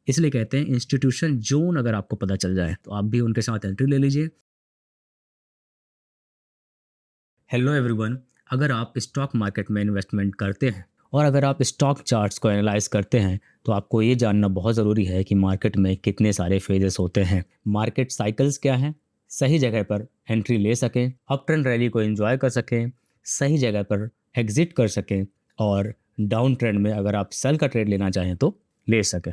इसलिए कहते हैं इंस्टीट्यूशन जोन अगर आपको पता चल जाए तो आप भी उनके साथ एंट्री ले लीजिए। हेलो एवरीवन, अगर आप स्टॉक मार्केट में इन्वेस्टमेंट करते हैं और अगर आप स्टॉक चार्ट्स को एनालाइज करते हैं तो आपको ये जानना बहुत ज़रूरी है कि मार्केट में कितने सारे फेजेस होते हैं, मार्केट साइकिल्स क्या हैं, सही जगह पर एंट्री ले सकें, अप ट्रेंड रैली को एंजॉय कर सकें, सही जगह पर एग्जिट कर सकें और डाउन ट्रेंड में अगर आप सेल का ट्रेड लेना चाहें तो ले सकें।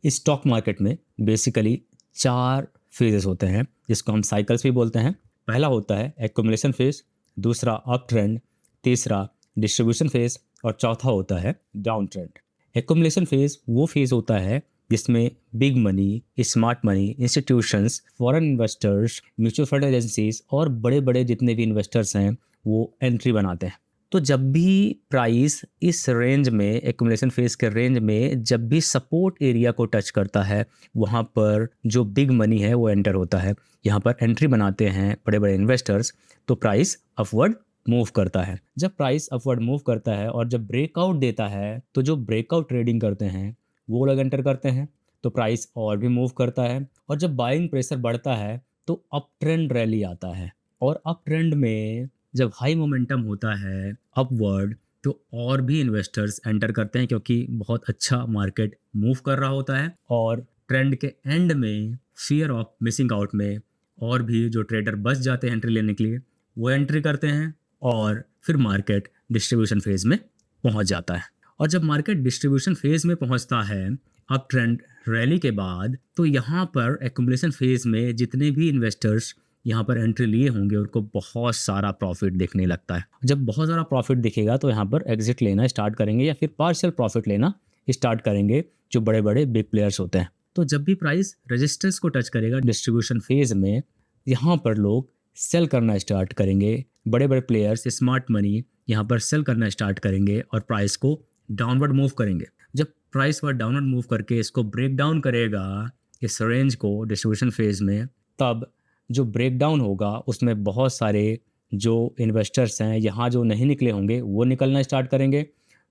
इस स्टॉक मार्केट में बेसिकली 4 फेजेस होते हैं जिसको हम साइकिल्स भी बोलते हैं। पहला होता है एक्यूमुलेशन फेज, दूसरा अप ट्रेंड, तीसरा डिस्ट्रीब्यूशन फेज और चौथा होता है डाउन ट्रेंड। एक्यूमुलेशन फेज वो फेज होता है जिसमें big money, smart money, institutions, foreign investors, mutual fund agencies और बड़े बड़े जितने भी इन्वेस्टर्स हैं वो एंट्री बनाते हैं। तो जब भी प्राइस इस रेंज में, एक्यूमुलेशन फेज के रेंज में जब भी सपोर्ट एरिया को टच करता है, वहाँ पर जो बिग मनी है वो एंटर होता है, यहाँ पर एंट्री बनाते हैं बड़े बड़े इन्वेस्टर्स, तो प्राइस अपवर्ड मूव करता है। जब प्राइस अपवर्ड मूव करता है और जब ब्रेकआउट देता है तो जो ब्रेकआउट ट्रेडिंग करते हैं वो लोग एंटर करते हैं, तो प्राइस और भी मूव करता है। और जब बाइंग प्रेशर बढ़ता है तो अप ट्रेंड रैली आता है, और अप ट्रेंड में जब हाई मोमेंटम होता है अपवर्ड तो और भी इन्वेस्टर्स एंटर करते हैं क्योंकि बहुत अच्छा मार्केट मूव कर रहा होता है। और ट्रेंड के एंड में फियर ऑफ मिसिंग आउट में और भी जो ट्रेडर बच जाते हैं एंट्री लेने के लिए वो एंट्री करते हैं, और फिर मार्केट डिस्ट्रीब्यूशन फेज में पहुंच जाता है। और जब मार्केट डिस्ट्रीब्यूशन फेज में पहुंचता है अप ट्रेंड रैली के बाद, तो यहाँ पर एक्यूमुलेशन फेज में जितने भी इन्वेस्टर्स यहाँ पर एंट्री लिए होंगे उनको बहुत सारा प्रॉफिट दिखने लगता है। जब बहुत सारा प्रॉफिट दिखेगा तो यहाँ पर एग्जिट लेना स्टार्ट करेंगे या फिर पार्शियल प्रॉफिट लेना स्टार्ट करेंगे जो बड़े बड़े बिग प्लेयर्स होते हैं। तो जब भी प्राइस रेजिस्टेंस को टच करेगा डिस्ट्रीब्यूशन फेज में, यहाँ पर लोग सेल करना स्टार्ट करेंगे। बड़े बड़े प्लेयर्स, स्मार्ट मनी यहाँ पर सेल करना स्टार्ट करेंगे और प्राइस को डाउनवर्ड मूव करेंगे। जब प्राइस वर्ड डाउनवर्ड मूव करके इसको ब्रेक डाउन करेगा इस रेंज को डिस्ट्रीब्यूशन फेज में, तब जो ब्रेकडाउन होगा उसमें बहुत सारे जो इन्वेस्टर्स हैं यहाँ जो नहीं निकले होंगे वो निकलना स्टार्ट करेंगे,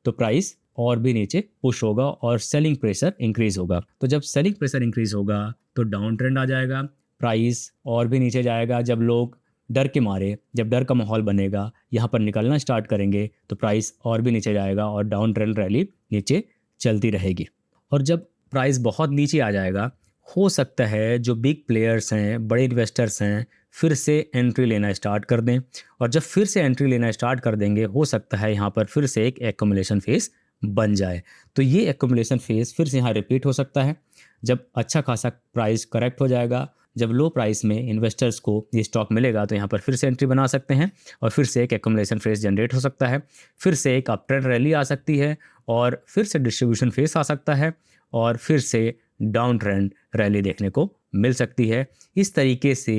तो प्राइस और भी नीचे पुश होगा और सेलिंग प्रेशर इंक्रीज होगा। तो जब सेलिंग प्रेशर इंक्रीज होगा तो डाउन ट्रेंड आ जाएगा, प्राइस और भी नीचे जाएगा। जब लोग डर के मारे, जब डर का माहौल बनेगा, यहाँ पर निकलना स्टार्ट करेंगे तो प्राइस और भी नीचे जाएगा और डाउन ट्रेंड रैली नीचे चलती रहेगी। और जब प्राइस बहुत नीचे आ जाएगा, हो सकता है जो बिग प्लेयर्स हैं, बड़े इन्वेस्टर्स हैं, फिर से एंट्री लेना स्टार्ट कर दें। और जब फिर से एंट्री लेना स्टार्ट कर देंगे, हो सकता है यहाँ पर फिर से एक एक्यूमुलेशन फेज बन जाए। तो ये एक्यूमुलेशन फेज फिर से यहाँ रिपीट हो सकता है। जब अच्छा खासा प्राइस करेक्ट हो जाएगा, जब लो प्राइस में इन्वेस्टर्स को ये स्टॉक मिलेगा, तो यहाँ पर फिर से एंट्री बना सकते हैं और फिर से एक एक्यूमुलेशन फेज जनरेट हो सकता है। फिर से एक अप ट्रेंड रैली आ सकती है और फिर से डिस्ट्रीब्यूशन फेज आ सकता है और फिर से डाउन ट्रेंड रैली देखने को मिल सकती है। इस तरीके से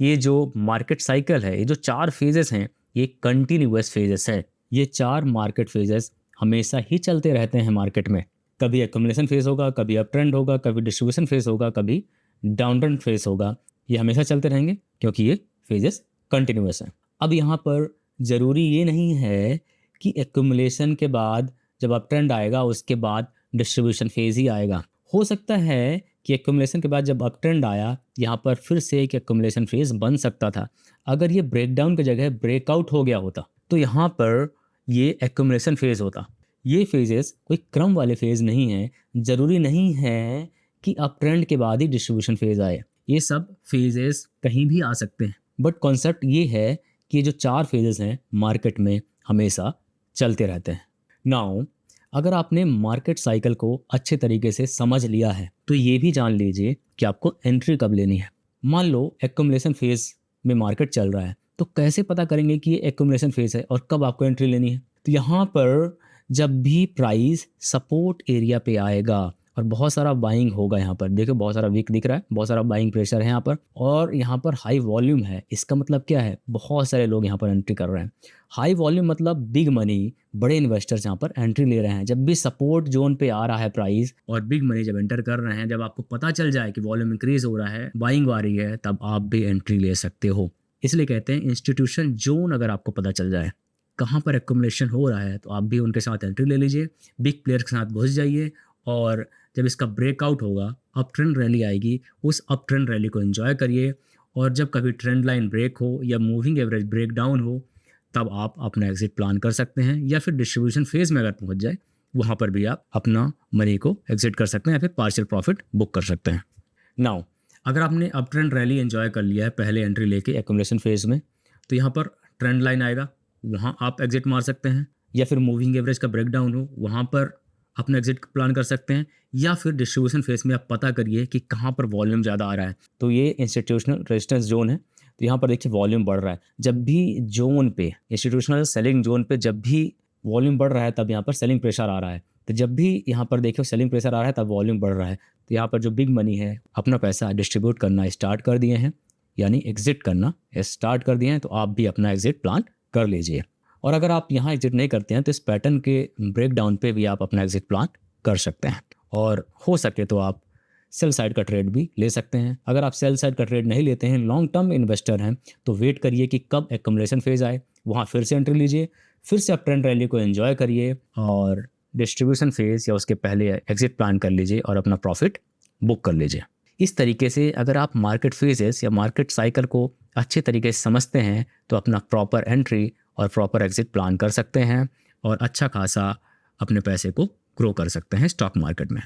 ये जो मार्केट साइकिल है, ये जो 4 फेजेस हैं, ये कंटिन्यूअस फेजेस है। ये 4 मार्केट फेजेस हमेशा ही चलते रहते हैं मार्केट में। कभी एक्यूमुलेशन फेज होगा, कभी अप ट्रेंड होगा, कभी डिस्ट्रीब्यूशन फेज होगा, कभी डाउन ट्रेंड फेज होगा। ये हमेशा चलते रहेंगे क्योंकि ये फेजेस कंटिन्यूअस हैं। अब यहाँ पर ज़रूरी ये नहीं है कि एक्यूमुलेशन के बाद जब अप ट्रेंड आएगा उसके बाद डिस्ट्रीब्यूशन फेज ही आएगा। हो सकता है कि एक्यूमुलेशन के बाद जब अप ट्रेंड आया, यहाँ पर फिर से एक एक्यूमुलेशन फेज बन सकता था। अगर ये ब्रेकडाउन की जगह ब्रेकआउट हो गया होता तो यहाँ पर ये एक्यूमुलेशन फेज होता। ये फेजेस कोई क्रम वाले फेज नहीं है। ज़रूरी नहीं है कि अप ट्रेंड के बाद ही डिस्ट्रीब्यूशन फेज आए। ये सब फेजेस कहीं भी आ सकते हैं, बट कॉन्सेप्ट ये है कि ये जो 4 फेजेस हैं मार्केट में हमेशा चलते रहते हैं। नाउ अगर आपने मार्केट साइकिल को अच्छे तरीके से समझ लिया है तो ये भी जान लीजिए कि आपको एंट्री कब लेनी है। मान लो एक्यूमुलेशन फेज में मार्केट चल रहा है, तो कैसे पता करेंगे कि ये एक्यूमुलेशन फेज है और कब आपको एंट्री लेनी है? तो यहाँ पर जब भी प्राइस सपोर्ट एरिया पे आएगा और बहुत सारा बाइंग होगा, यहाँ पर देखो बहुत सारा वीक दिख रहा है, बहुत सारा बाइंग प्रेशर है यहाँ पर, और यहाँ पर हाई वॉल्यूम है। इसका मतलब क्या है? बहुत सारे लोग यहाँ पर एंट्री कर रहे हैं। हाई वॉल्यूम मतलब बिग मनी, बड़े इन्वेस्टर्स यहाँ पर एंट्री ले रहे हैं। जब भी सपोर्ट जोन पे आ रहा है प्राइस और बिग मनी जब एंटर कर रहे हैं, जब आपको पता चल जाए कि वॉल्यूम इंक्रीज हो रहा है, बाइंग आ रही है, तब आप भी एंट्री ले सकते हो। इसलिए कहते हैं इंस्टीट्यूशन जोन अगर आपको पता चल जाए कहाँ पर एक्यूमुलेशन हो रहा है, तो आप भी उनके साथ एंट्री ले लीजिए, बिग प्लेयर के साथ घुस जाइए और जब इसका ब्रेकआउट होगा, अप ट्रेंड रैली आएगी, उस अप ट्रेंड रैली को एंजॉय करिए। और जब कभी ट्रेंड लाइन ब्रेक हो या मूविंग एवरेज ब्रेक डाउन हो, तब आप अपना एग्जिट प्लान कर सकते हैं, या फिर डिस्ट्रीब्यूशन फेज में अगर पहुंच जाए वहाँ पर भी आप अपना मनी को एग्जिट कर सकते हैं या फिर पार्शियल प्रॉफिट बुक कर सकते हैं। नाउ अगर आपने अप ट्रेंड रैली एंजॉय कर लिया है पहले एंट्री लेके एक्यूमुलेशन फेज में, तो यहाँ पर ट्रेंड लाइन आएगा, वहाँ आप एग्जिट मार सकते हैं, या फिर मूविंग एवरेज का ब्रेकडाउन हो वहाँ पर अपना एग्जिट प्लान कर सकते हैं, या फिर डिस्ट्रीब्यूशन फेज में आप पता करिए कि कहाँ पर वॉल्यूम ज़्यादा आ रहा है। तो ये इंस्टीट्यूशनल रेजिस्टेंस जोन है, तो यहाँ पर देखिए वॉल्यूम बढ़ रहा है। जब भी जोन पे इंस्टीट्यूशनल सेलिंग जोन पे जब भी वॉल्यूम बढ़ रहा है, तब यहाँ पर सेलिंग प्रेशर आ रहा है। तो जब भी यहाँ पर देखिए सेलिंग प्रेशर आ रहा है, तब वॉल्यूम बढ़ रहा है। तो यहाँ पर जो बिग मनी है अपना पैसा डिस्ट्रीब्यूट करना स्टार्ट कर दिए हैं, यानी एग्जिट करना स्टार्ट कर दिए हैं। तो आप भी अपना एग्जिट प्लान कर लीजिए। और अगर आप यहाँ एग्जिट नहीं करते हैं तो इस पैटर्न के ब्रेक डाउन पे भी आप अपना एग्जिट प्लान कर सकते हैं। और हो सके तो आप सेल साइड का ट्रेड भी ले सकते हैं। अगर आप सेल साइड का ट्रेड नहीं लेते हैं, लॉन्ग टर्म इन्वेस्टर हैं, तो वेट करिए कि कब एक्यूमुलेशन फेज आए, वहाँ फिर से एंट्री लीजिए, फिर से आप ट्रेंड रैली को एंजॉय करिए और डिस्ट्रीब्यूशन फेज या उसके पहले एग्जिट प्लान कर लीजिए और अपना प्रॉफिट बुक कर लीजिए। इस तरीके से अगर आप मार्केट फेजेस या मार्केट साइकिल को अच्छे तरीके से समझते हैं, तो अपना प्रॉपर एंट्री और प्रॉपर एग्जिट प्लान कर सकते हैं और अच्छा खासा अपने पैसे को ग्रो कर सकते हैं स्टॉक मार्केट में।